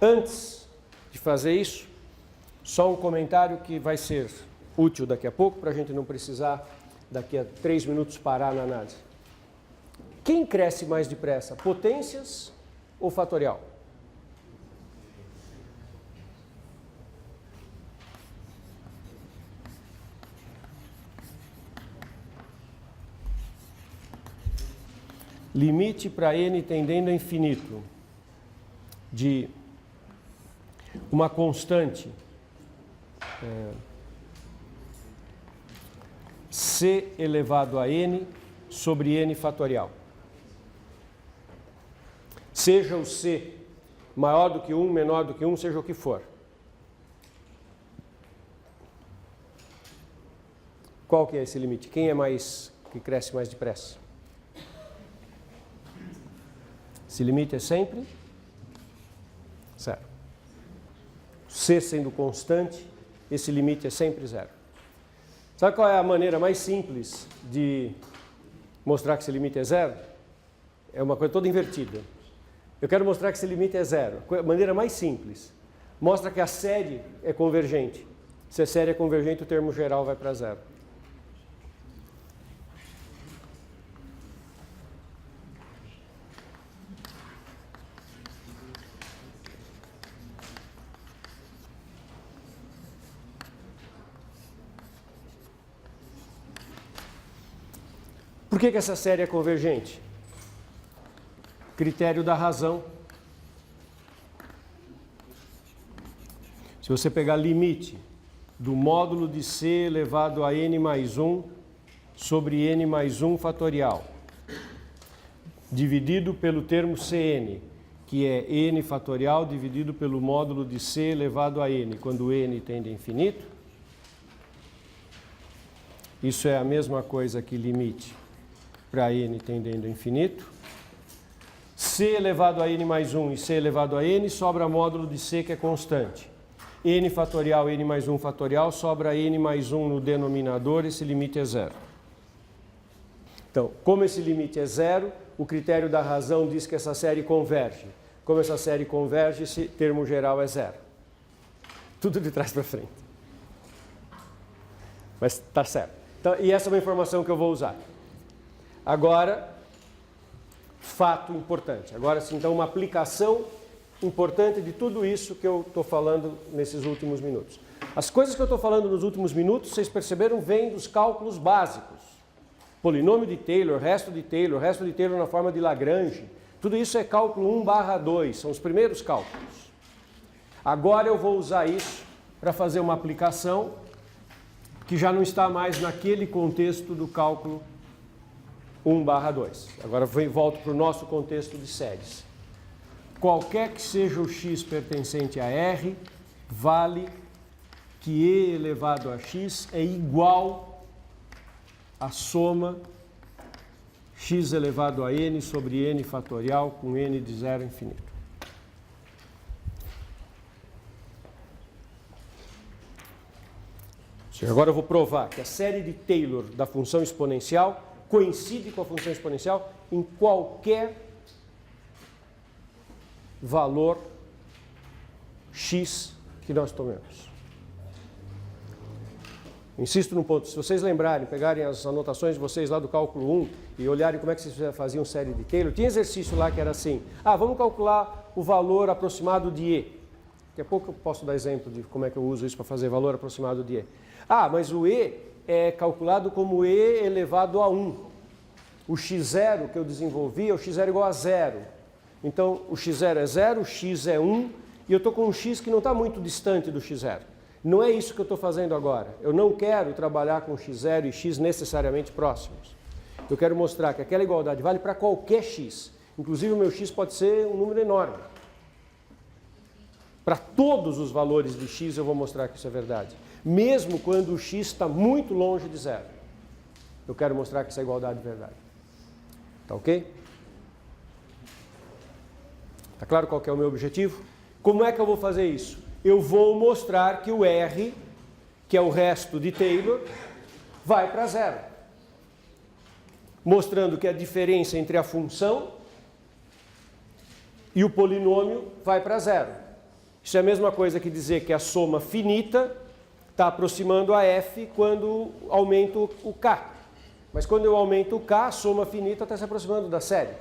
Antes de fazer isso, só um comentário que vai ser útil daqui a pouco, para a gente não precisar, daqui a 3 minutos, parar na análise. Quem cresce mais depressa, potências ou fatorial? Limite para n tendendo a infinito de uma constante c elevado a n sobre n fatorial. Seja o c maior do que 1, menor do que 1, seja o que for. Qual que é esse limite? Quem é que cresce mais depressa? Esse limite é sempre zero. C sendo constante, esse limite é sempre zero. Sabe qual é a maneira mais simples de mostrar que esse limite é zero? É uma coisa toda invertida. Eu quero mostrar que esse limite é zero. A maneira mais simples. Mostra que a série é convergente. Se a série é convergente, o termo geral vai para zero. Por que essa série é convergente? Critério da razão. Se você pegar limite do módulo de c elevado a n mais 1 sobre n mais 1 fatorial, dividido pelo termo Cn, que é n fatorial dividido pelo módulo de c elevado a n, quando n tende a infinito, isso é a mesma coisa que limite para n tendendo a infinito. C elevado a n mais 1 e c elevado a n sobra módulo de c que é constante. N fatorial, n mais 1 fatorial, sobra n mais 1 no denominador, esse limite é zero. Então, como esse limite é zero, o critério da razão diz que essa série converge. Como essa série converge, esse termo geral é zero. Tudo de trás para frente. Mas está certo. Então, e essa é uma informação que eu vou usar. Agora, fato importante. Agora sim, então, uma aplicação importante de tudo isso que eu estou falando nesses últimos minutos. As coisas que eu estou falando nos últimos minutos, vocês perceberam, vêm dos cálculos básicos. Polinômio de Taylor, resto de Taylor na forma de Lagrange. Tudo isso é cálculo 1/2, são os primeiros cálculos. Agora eu vou usar isso para fazer uma aplicação que já não está mais naquele contexto do cálculo 1/2. Agora volto para o nosso contexto de séries. Qualquer que seja o x pertencente a R, vale que e elevado a x é igual à soma x elevado a n sobre n fatorial com n de zero a infinito. Agora eu vou provar que a série de Taylor da função exponencial coincide com a função exponencial em qualquer valor x que nós tomemos. Insisto num ponto, se vocês lembrarem, pegarem as anotações de vocês lá do cálculo 1 e olharem como é que vocês faziam série de Taylor, tinha exercício lá que era assim, vamos calcular o valor aproximado de E. Daqui a pouco eu posso dar exemplo de como é que eu uso isso para fazer valor aproximado de E. Mas o E é calculado como E elevado a 1. O x0 que eu desenvolvi é o x0 igual a 0. Então, o x0 é 0, o x é 1, e eu estou com um x que não está muito distante do x0. Não é isso que eu estou fazendo agora. Eu não quero trabalhar com x0 e x necessariamente próximos. Eu quero mostrar que aquela igualdade vale para qualquer x. Inclusive, o meu x pode ser um número enorme. Para todos os valores de x, eu vou mostrar que isso é verdade. Mesmo quando o x está muito longe de zero. Eu quero mostrar que essa igualdade é verdade. Tá ok? Tá claro qual que é o meu objetivo? Como é que eu vou fazer isso? Eu vou mostrar que o R que é o resto de Taylor, vai para zero. Mostrando que a diferença entre a função e o polinômio vai para zero. Isso é a mesma coisa que dizer que a soma finita está aproximando a f quando aumento o k. Mas quando eu aumento o k, a soma finita está se aproximando da série.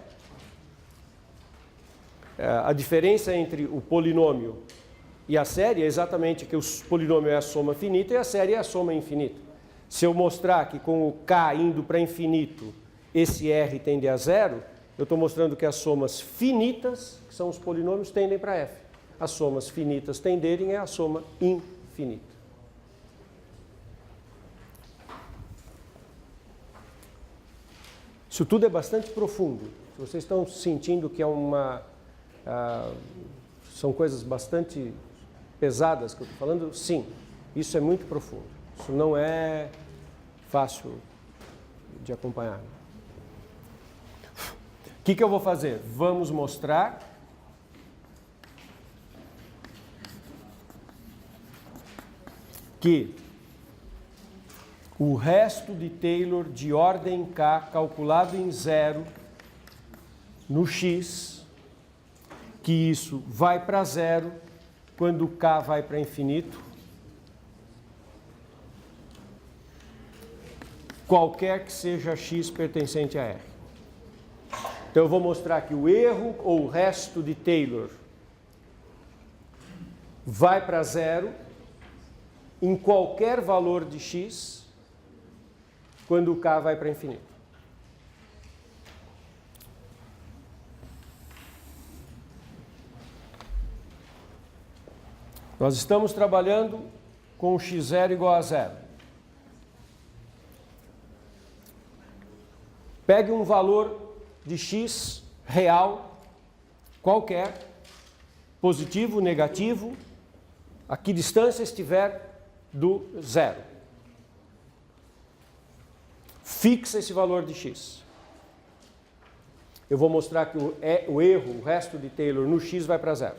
A diferença entre o polinômio e a série é exatamente que o polinômio é a soma finita e a série é a soma infinita. Se eu mostrar que com o k indo para infinito, esse r tende a zero, eu estou mostrando que as somas finitas, que são os polinômios, tendem para f. As somas finitas tenderem é a soma infinita. Isso tudo é bastante profundo. Se vocês estão sentindo que é são coisas bastante pesadas que eu estou falando, sim, isso é muito profundo. Isso não é fácil de acompanhar. O que eu vou fazer? Vamos mostrar que o resto de Taylor de ordem k calculado em zero no x, que isso vai para zero quando k vai para infinito, qualquer que seja x pertencente a R. Então eu vou mostrar que o erro ou o resto de Taylor vai para zero em qualquer valor de x quando o k vai para infinito. Nós estamos trabalhando com o x0 igual a zero. Pegue um valor de x real, qualquer, positivo, negativo, a que distância estiver do zero. Fixa esse valor de x. Eu vou mostrar que o erro, o resto de Taylor no x vai para zero.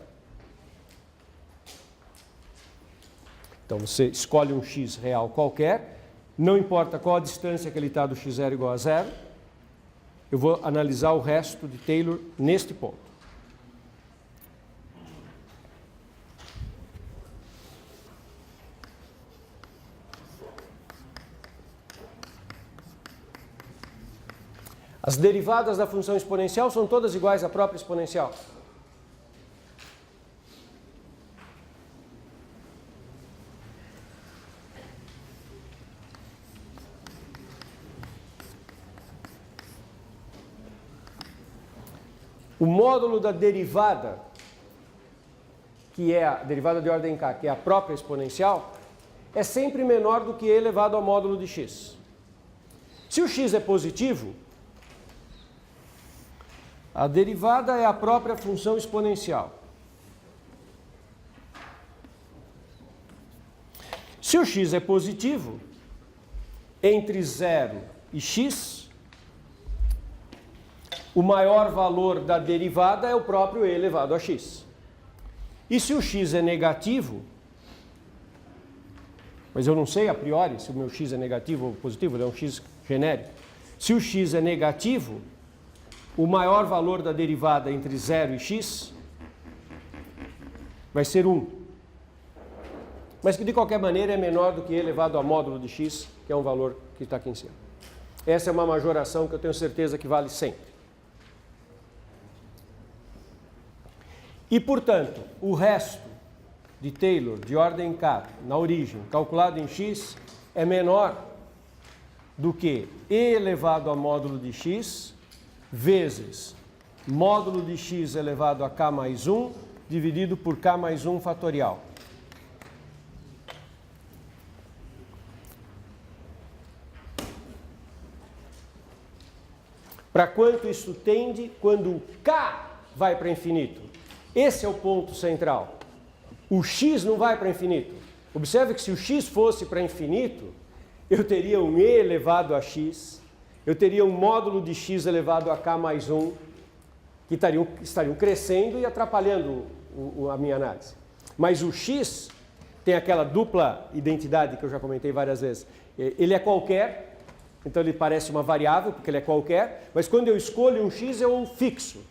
Então você escolhe um x real qualquer, não importa qual a distância que ele está do x0 igual a zero, eu vou analisar o resto de Taylor neste ponto. As derivadas da função exponencial são todas iguais à própria exponencial. O módulo da derivada, que é a derivada de ordem k, que é a própria exponencial, é sempre menor do que e elevado ao módulo de x. Se o x é positivo, a derivada é a própria função exponencial. Se o x é positivo, entre 0 e x, o maior valor da derivada é o próprio e elevado a x. E se o x é negativo, mas eu não sei a priori se o meu x é negativo ou positivo, ele é um x genérico. Se o x é negativo, o maior valor da derivada entre 0 e x vai ser 1. Mas que de qualquer maneira é menor do que e elevado a módulo de x, que é um valor que está aqui em cima. Essa é uma majoração que eu tenho certeza que vale sempre. E, portanto, o resto de Taylor de ordem k, na origem, calculado em x, é menor do que e elevado a módulo de x vezes módulo de x elevado a k mais 1 dividido por k mais 1 fatorial. Para quanto isso tende quando o k vai para infinito? Esse é o ponto central. O x não vai para infinito. Observe que se o x fosse para infinito, eu teria um e elevado a x, eu teria um módulo de x elevado a k mais 1, que estariam crescendo e atrapalhando a minha análise. Mas o x tem aquela dupla identidade que eu já comentei várias vezes. Ele é qualquer, então ele parece uma variável, porque ele é qualquer, mas quando eu escolho um x, eu o fixo.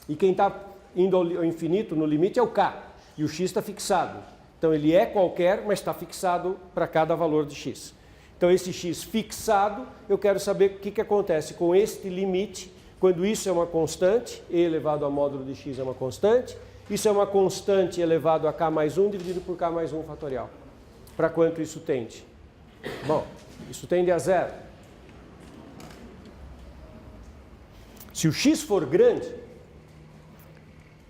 E quem está indo ao infinito, no limite, é o k, e o x está fixado. Então ele é qualquer, mas está fixado para cada valor de x. Então esse x fixado, eu quero saber o que acontece com este limite, quando isso é uma constante, e elevado ao módulo de x é uma constante, isso é uma constante elevado a k mais 1 dividido por k mais 1 fatorial. Para quanto isso tende? Bom, isso tende a zero. Se o x for grande,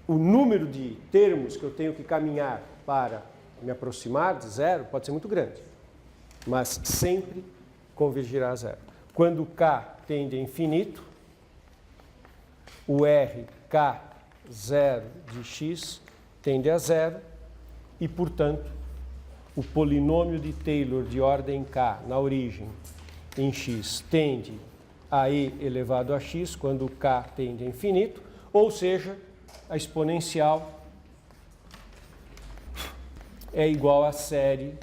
o número de termos que eu tenho que caminhar para me aproximar de zero pode ser muito grande, mas sempre convergirá a zero. Quando k tende a infinito, o RK0 de x tende a zero e, portanto, o polinômio de Taylor de ordem k na origem em x tende a e elevado a x quando k tende a infinito, ou seja, a exponencial é igual à série.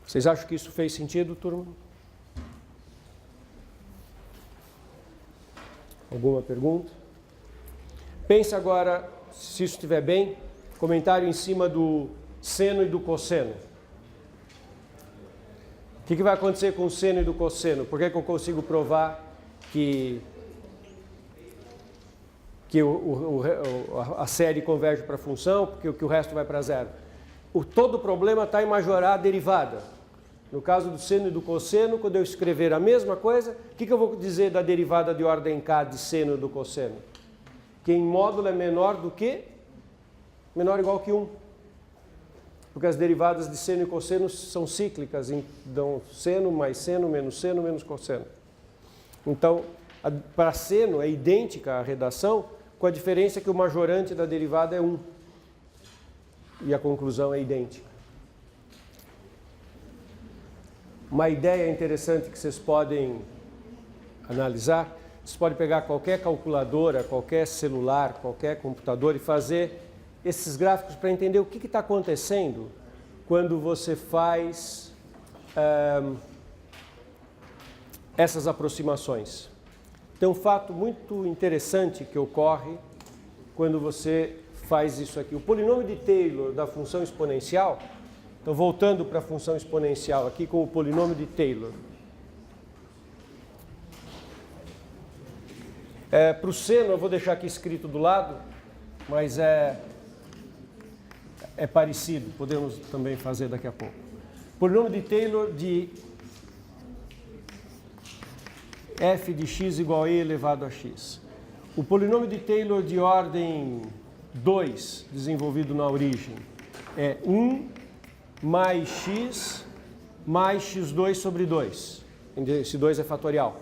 Vocês acham que isso fez sentido, turma? Alguma pergunta? Pensa agora, se isso estiver bem, comentário em cima do seno e do cosseno. O que vai acontecer com o seno e do cosseno? Por que eu consigo provar que a série converge para a função, porque que o resto vai para zero? Todo o problema está em majorar a derivada. No caso do seno e do cosseno, quando eu escrever a mesma coisa, o que eu vou dizer da derivada de ordem k de seno e do cosseno? Que em módulo é menor do que? Menor ou igual que 1. Porque as derivadas de seno e cosseno são cíclicas, dão seno mais seno menos cosseno. Então, para seno é idêntica a redação, com a diferença que o majorante da derivada é 1. E a conclusão é idêntica. Uma ideia interessante que vocês podem analisar, vocês podem pegar qualquer calculadora, qualquer celular, qualquer computador e fazer esses gráficos para entender o que está acontecendo quando você faz essas aproximações. Tem um fato muito interessante que ocorre quando você faz isso aqui. O polinômio de Taylor da função exponencial, então voltando para a função exponencial aqui com o polinômio de Taylor. Para o seno eu vou deixar aqui escrito do lado, mas é parecido, podemos também fazer daqui a pouco. Polinômio de Taylor de f de x igual a e elevado a x. O polinômio de Taylor de ordem 2, desenvolvido na origem, é 1 mais x mais x2 sobre 2. Esse 2 é fatorial.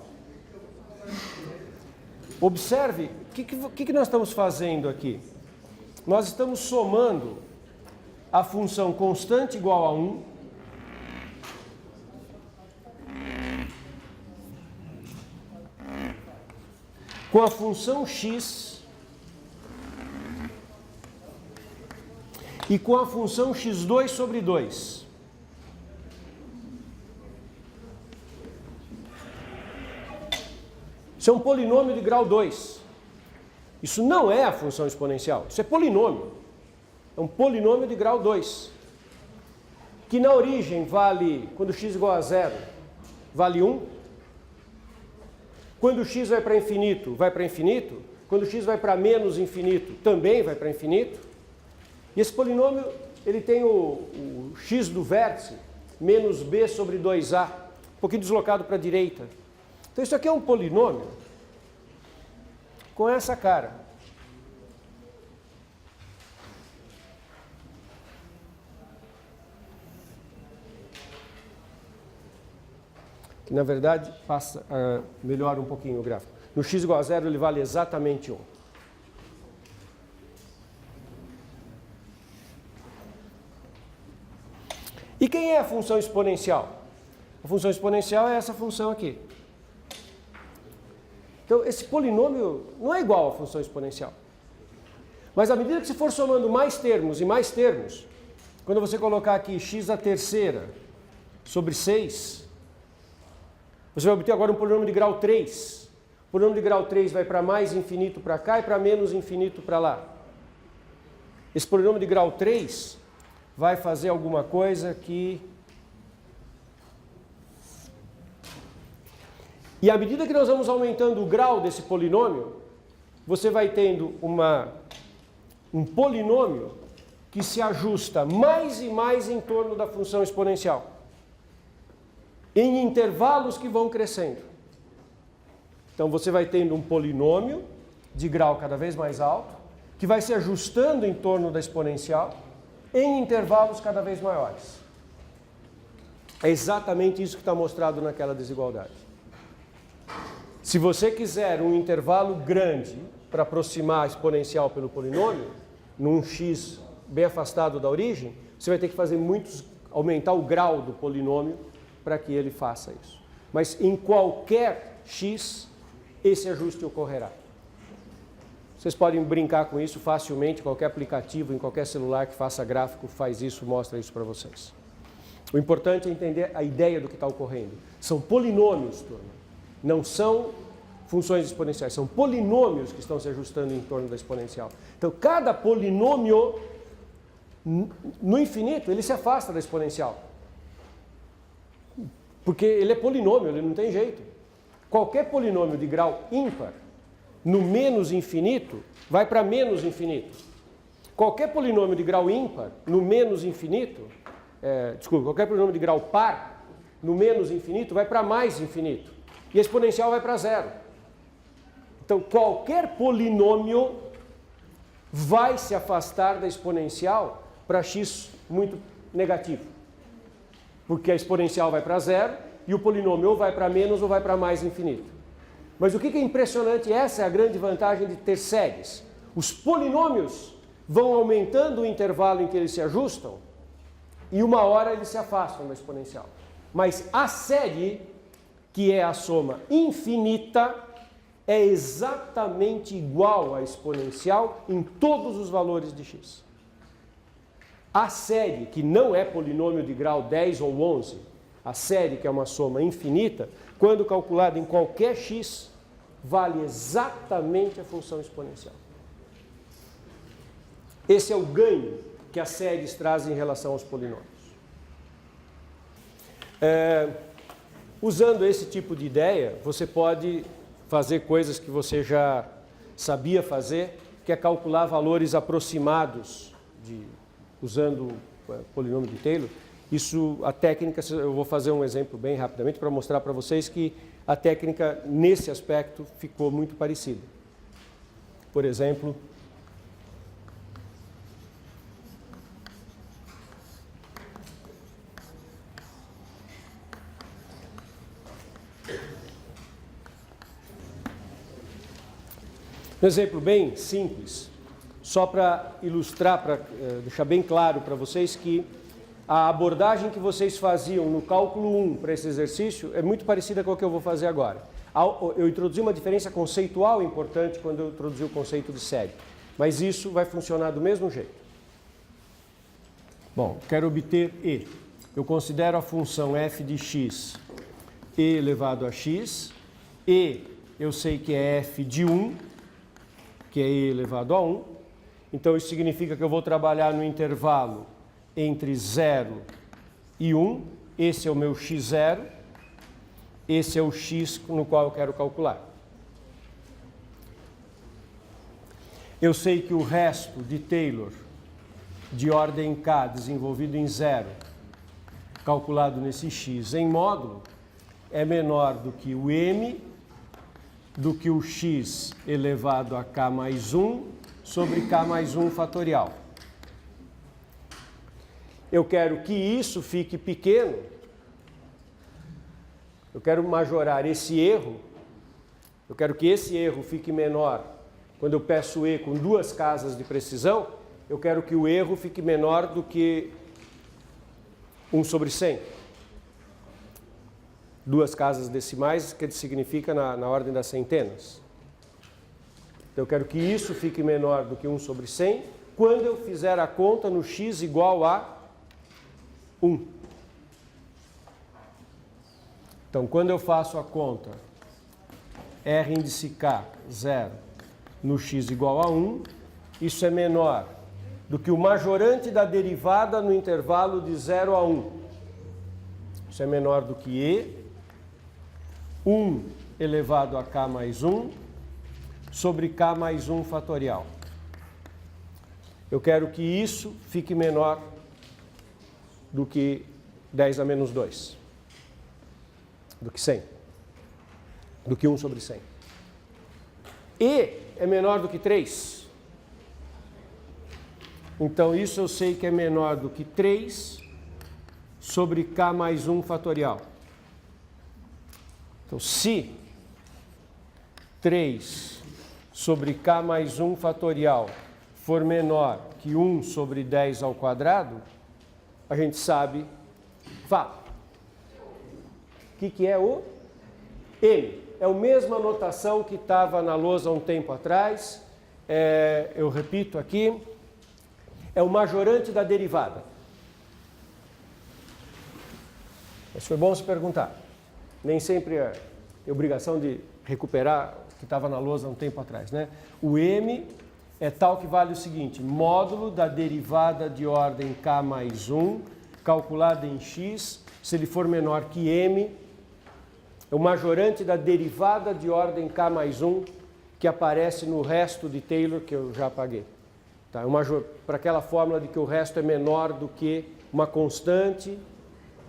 Observe, o que nós estamos fazendo aqui? Nós estamos somando a função constante igual a 1 com a função x e com a função x2 sobre 2. Isso é um polinômio de grau 2. Isso não é a função exponencial, isso é polinômio. É um polinômio de grau 2. Que na origem vale, quando x igual a 0, vale 1. Quando x vai para infinito, vai para infinito. Quando x vai para menos infinito, também vai para infinito. E esse polinômio, ele tem o x do vértice, menos b sobre 2a, um pouquinho deslocado para a direita. Então isso aqui é um polinômio com essa cara. Que na verdade melhora um pouquinho o gráfico. No x igual a 0 ele vale exatamente 1. E quem é a função exponencial? A função exponencial é essa função aqui. Então, esse polinômio não é igual à função exponencial. Mas à medida que você for somando mais termos e mais termos, quando você colocar aqui x à terceira sobre 6, você vai obter agora um polinômio de grau 3. O polinômio de grau 3 vai para mais infinito para cá e para menos infinito para lá. Esse polinômio de grau 3 vai fazer alguma coisa que... E à medida que nós vamos aumentando o grau desse polinômio, você vai tendo um polinômio que se ajusta mais e mais em torno da função exponencial, em intervalos que vão crescendo. Então você vai tendo um polinômio de grau cada vez mais alto, que vai se ajustando em torno da exponencial, em intervalos cada vez maiores. É exatamente isso que está mostrado naquela desigualdade. Se você quiser um intervalo grande para aproximar a exponencial pelo polinômio, num x bem afastado da origem, você vai ter que fazer aumentar o grau do polinômio para que ele faça isso. Mas em qualquer x, esse ajuste ocorrerá. Vocês podem brincar com isso facilmente, qualquer aplicativo, em qualquer celular que faça gráfico, faz isso, mostra isso para vocês. O importante é entender a ideia do que está ocorrendo. São polinômios, turma. Não são funções exponenciais, são polinômios que estão se ajustando em torno da exponencial. Então, cada polinômio, no infinito, ele se afasta da exponencial. Porque ele é polinômio, ele não tem jeito. Qualquer polinômio de grau ímpar, no menos infinito, vai para menos infinito. Qualquer polinômio de grau ímpar, no menos infinito, qualquer polinômio de grau par, no menos infinito, vai para mais infinito. E a exponencial vai para zero. Então, qualquer polinômio vai se afastar da exponencial para x muito negativo. Porque a exponencial vai para zero e o polinômio ou vai para menos ou vai para mais infinito. Mas o que é impressionante, essa é a grande vantagem de ter séries. Os polinômios vão aumentando o intervalo em que eles se ajustam e uma hora eles se afastam da exponencial. Mas a série, que é a soma infinita, é exatamente igual à exponencial em todos os valores de x. A série, que não é polinômio de grau 10 ou 11, a série, que é uma soma infinita, quando calculada em qualquer x, vale exatamente a função exponencial. Esse é o ganho que as séries trazem em relação aos polinômios. Usando esse tipo de ideia, você pode fazer coisas que você já sabia fazer, que é calcular valores aproximados usando o polinômio de Taylor. Isso, a técnica, eu vou fazer um exemplo bem rapidamente para mostrar para vocês que a técnica, nesse aspecto, ficou muito parecida. Por exemplo, um exemplo bem simples, só para ilustrar, para deixar bem claro para vocês que a abordagem que vocês faziam no cálculo 1 para esse exercício é muito parecida com o que eu vou fazer agora. Eu introduzi uma diferença conceitual importante quando eu introduzi o conceito de série, mas isso vai funcionar do mesmo jeito. Bom, quero obter e. Eu considero a função f de x e elevado a x, e eu sei que é f de 1, que é e elevado a 1, então isso significa que eu vou trabalhar no intervalo entre 0 e 1, esse é o meu x0, esse é o x no qual eu quero calcular. Eu sei que o resto de Taylor, de ordem k, desenvolvido em 0, calculado nesse x em módulo, é menor do que o m, do que o x elevado a k mais 1 sobre k mais 1 fatorial. Eu quero que isso fique pequeno, eu quero majorar esse erro, eu quero que esse erro fique menor. Quando eu peço e com 2 casas de precisão, eu quero que o erro fique menor do que 1 sobre 100. 2 casas decimais, que significa na ordem das centenas. Então eu quero que isso fique menor do que 1 sobre 100 quando eu fizer a conta no x igual a 1. Então quando eu faço a conta R índice K 0 no x igual a 1, isso é menor do que o majorante da derivada no intervalo de 0 a 1. Isso é menor do que E, 1 elevado a K mais 1, sobre K mais 1 fatorial. Eu quero que isso fique menor do que 10 a menos 2. Do que 100. Do que 1 sobre 100. E é menor do que 3. Então, isso eu sei que é menor do que 3 sobre K mais 1 fatorial. Então, se 3 sobre K mais 1 fatorial for menor que 1 sobre 10 ao quadrado, a gente sabe, fala. O que é o M? É a mesma notação que estava na lousa há um tempo atrás. Eu repito aqui. É o majorante da derivada. Mas foi bom se perguntar. Nem sempre é obrigação de recuperar o que estava na lousa há um tempo atrás, né? O M é tal que vale o seguinte: módulo da derivada de ordem K mais 1, calculada em X, se ele for menor que M, é o majorante da derivada de ordem K mais 1 que aparece no resto de Taylor que eu já apaguei. Tá? Para aquela fórmula de que o resto é menor do que uma constante,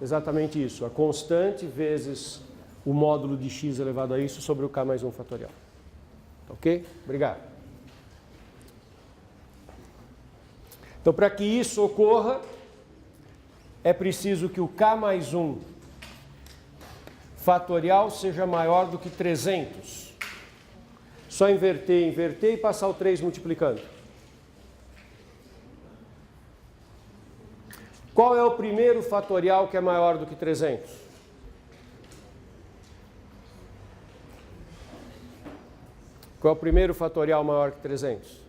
exatamente isso, a constante vezes o módulo de x elevado a isso sobre o k mais 1 fatorial. Ok? Obrigado. Então, para que isso ocorra, é preciso que o k mais 1 fatorial seja maior do que 300. Só inverter e passar o 3 multiplicando. Qual é o primeiro fatorial que é maior do que 300? Qual é o primeiro fatorial maior que 300?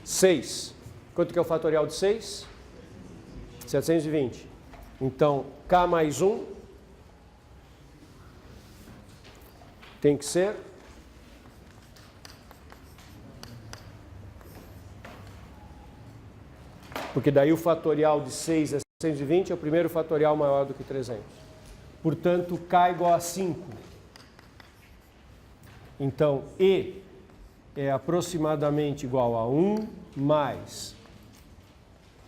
6. Quanto que é o fatorial de 6? 720. Então, K mais 1 tem que ser porque daí o fatorial de 6 é 720, é o primeiro fatorial maior do que 300. Portanto, K igual a 5. Então, E é aproximadamente igual a 1 mais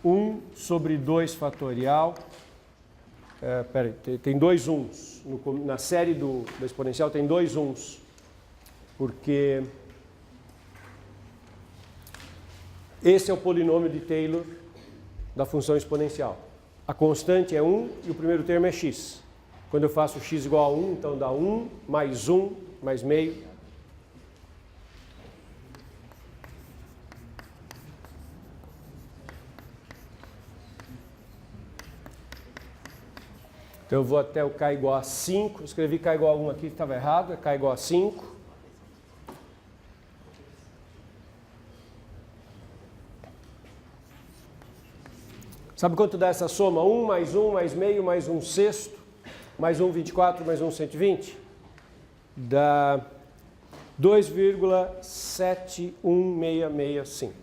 1 sobre 2 fatorial. Tem dois 1s. Na série da exponencial tem dois 1s. Porque esse é o polinômio de Taylor da função exponencial. A constante é 1 e o primeiro termo é x. Quando eu faço x igual a 1, então dá 1 mais meio. Então eu vou até o k igual a 5. Escrevi k igual a 1 aqui, estava errado, é k igual a 5. Sabe quanto dá essa soma? 1 mais meio, mais 1 sexto, mais 1 24, mais 1 120? Dá 2,71665.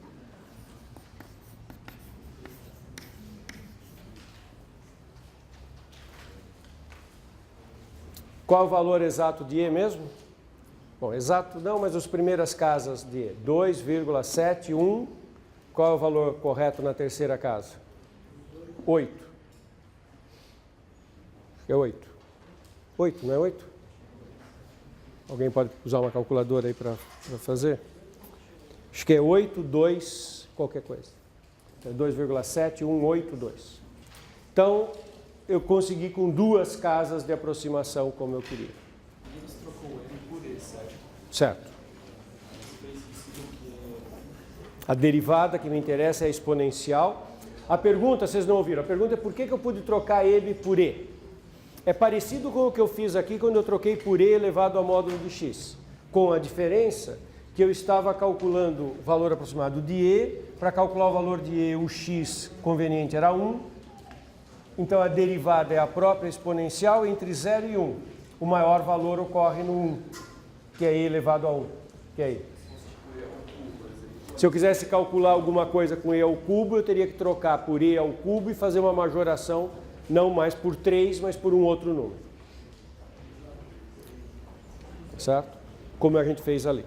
Qual é o valor exato de E mesmo? Bom, exato não, mas as primeiras casas de E. 2,71. Qual é o valor correto na terceira casa? 8. É 8. 8, não é 8? Alguém pode usar uma calculadora aí para fazer? Acho que é 8, 2, qualquer coisa. É 2,7182. Então, eu consegui com duas casas de aproximação como eu queria. E você trocou M por E, certo? Certo. A derivada que me interessa é a exponencial. A pergunta, vocês não ouviram, a pergunta é por que eu pude trocar M por E? É parecido com o que eu fiz aqui quando eu troquei por E elevado ao módulo de x, com a diferença que eu estava calculando o valor aproximado de E. Para calcular o valor de E, o x conveniente era 1. Então, a derivada é a própria exponencial entre 0 e 1. O maior valor ocorre no 1, que é E elevado a 1. Que é E. Se eu quisesse calcular alguma coisa com E ao cubo, eu teria que trocar por E ao cubo e fazer uma majoração, não mais por 3, mas por um outro número. Certo? Como a gente fez ali.